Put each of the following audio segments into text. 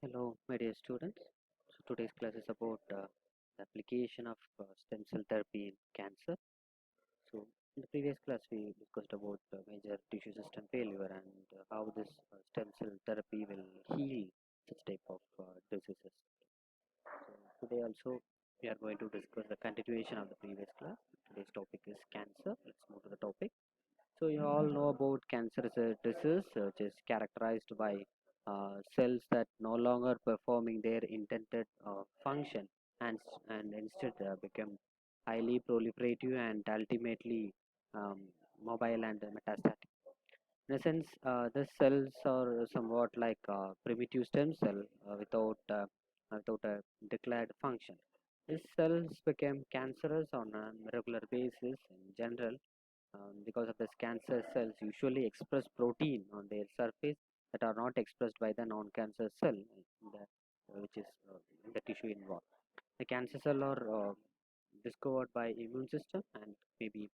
Hello, my dear students. So today's class is about the application of stem cell therapy in cancer. So in the previous class, we discussed about major tissue system failure and how this stem cell therapy will heal such type of diseases. So today also we are going to discuss the continuation of the previous class. Today's topic is cancer. Let's move to the topic. So you all know about cancer is a disease which is characterized by cells that no longer performing their intended function and instead become highly proliferative and ultimately um, mobile and metastatic. In a sense, the cells are somewhat like primitive stem cell without a declared function. These cells became cancerous on a regular basis in general because of this cancer cells usually express protein on their surface that are not expressed by the non-cancer cell which is in the tissue involved. The cancer cell are discovered by immune system and maybe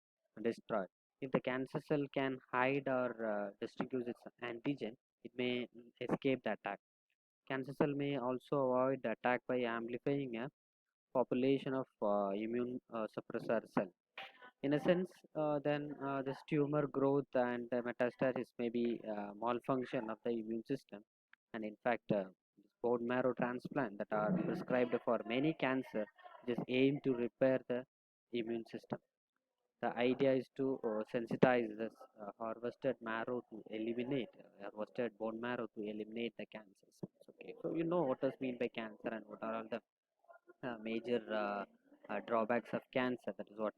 destroyed. If the cancer cell can hide or distinguish its antigen, it may escape the attack. Cancer cell may also avoid the attack by amplifying a population of immune suppressor cell. In a sense, then this tumor growth and metastasis may be malfunction of the immune system, and in fact, bone marrow transplant that are prescribed for many cancer just aim to repair the immune system. The idea is to sensitize this harvested marrow to eliminate harvested bone marrow to eliminate the cancer cells. Okay, so you know what does mean by cancer and what are all the major drawbacks of cancer. That is what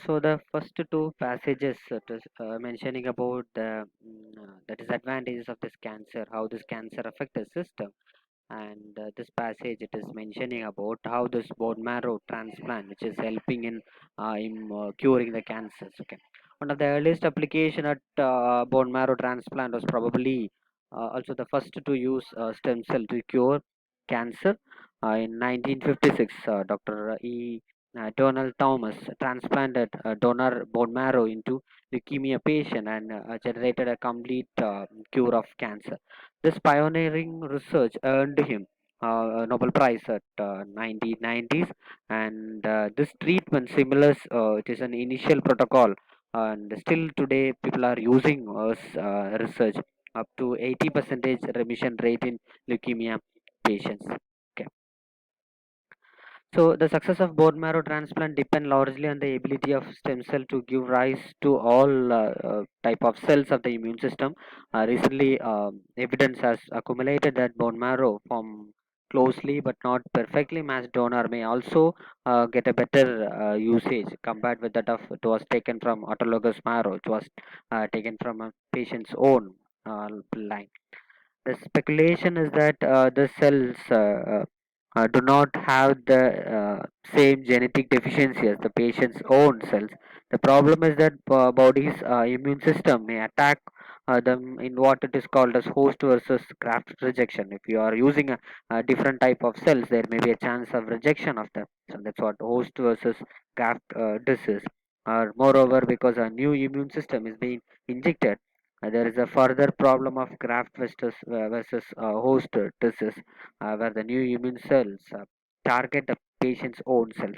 so the first two passages mentioning about the disadvantages of this cancer, how this cancer affect the system, and this passage it is mentioning about how this bone marrow transplant, which is helping in curing the cancers. Okay, one of the earliest application at bone marrow transplant was probably also the first to use stem cell to cure cancer. In 1956, Dr. Donald Thomas transplanted donor bone marrow into leukemia patient and generated a complete cure of cancer. This pioneering research earned him a Nobel Prize at 1990s, and this treatment similar. It is an initial protocol, and still today people are using research up to 80% remission rate in leukemia patients. Okay. So the success of bone marrow transplant depend largely on the ability of stem cell to give rise to all type of cells of the immune system. Recently, evidence has accumulated that bone marrow from closely but not perfectly matched donor may also get a better usage compared with that of it was taken from autologous marrow. It was taken from a patient's own line. The speculation is that the cells do not have the same genetic deficiency as the patient's own cells. The problem is that body's immune system may attack them in what it is called as host versus graft rejection. If you are using a different type of cells, there may be a chance of rejection of them. So that's what host versus graft disease. Or moreover, because a new immune system is being injected, there is a further problem of graft versus host disease, where the new immune cells target the patient's own cells.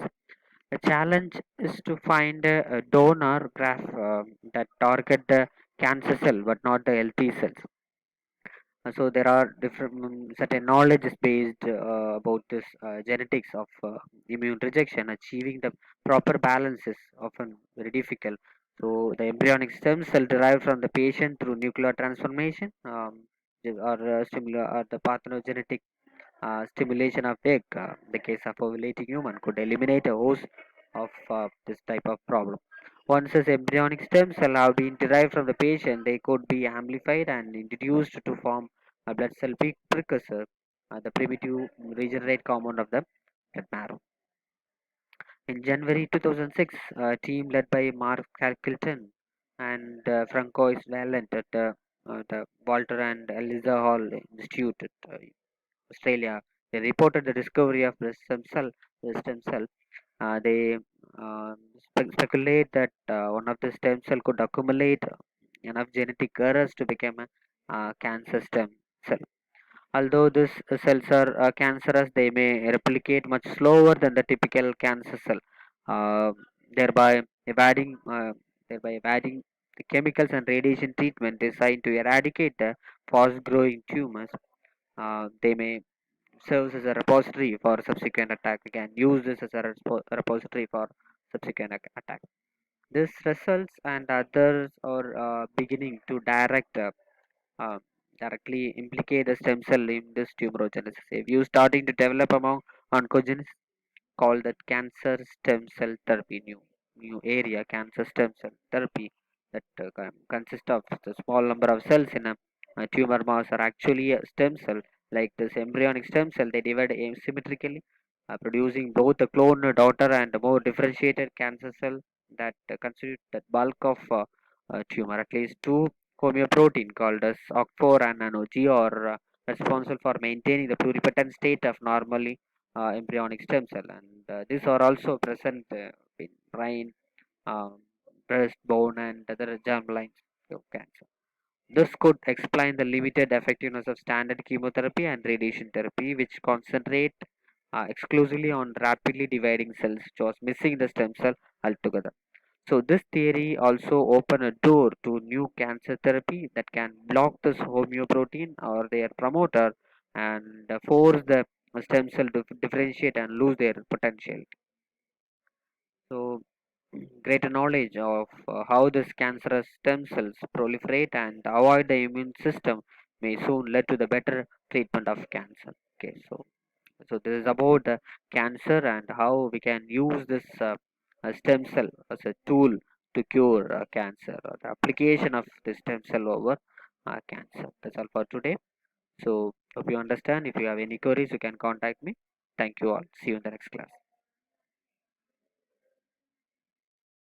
The challenge is to find a donor graft that target the cancer cell but not the healthy cells. So there are different certain knowledge is based about this genetics of immune rejection. Achieving the proper balance is often very difficult. So the embryonic stem cell derived from the patient through nuclear transformation, or similar, or the parthenogenetic stimulation of egg, the case of ovulating human, could eliminate a host of this type of problem. Once this embryonic stem cell have been derived from the patient, they could be amplified and introduced to form a blood cell precursor, the primitive regenerate compound of the blood marrow. In January 2006, a team led by Mark Calkilton and Francois Valent at the Walter and Eliza Hall Institute at Australia, they reported the discovery of the stem cell. They speculate that one of the stem cell could accumulate enough genetic errors to become a cancer stem cell. Although these cells are cancerous, they may replicate much slower than the typical cancer cell, uh, thereby evading the chemicals and radiation treatment designed to eradicate the fast-growing tumors. They may serve as a repository for subsequent attack. We can use this as a repository for subsequent attack. This results and others are beginning to uh, directly implicate the stem cell in this tumorigenesis. If you starting to develop among oncogenists called that cancer stem cell therapy, new area cancer stem cell therapy that consists of the small number of cells in a tumor mass are actually a stem cell like this embryonic stem cell. They divide asymmetrically, producing both a clone daughter and a more differentiated cancer cell that constitute the bulk of tumor. At least two homeoprotein called as OCT4 and NanoG are responsible for maintaining the pluripotent state of normally embryonic stem cell, and these are also present in brain, um, breast, bone, and other germline of cancer. This could explain the limited effectiveness of standard chemotherapy and radiation therapy, which concentrate exclusively on rapidly dividing cells, which was missing the stem cell altogether. So this theory also open a door to new cancer therapy that can block this homeoprotein or their promoter and force the stem cell to differentiate and lose their potential. So greater knowledge of how this cancerous stem cells proliferate and avoid the immune system may soon lead to the better treatment of cancer. Okay, so this is about cancer and how we can use this stem cell as a tool to cure cancer or the application of the stem cell over cancer. That's all for today. So hope you understand. If you have any queries, you can contact me. Thank you all. See you in the next class.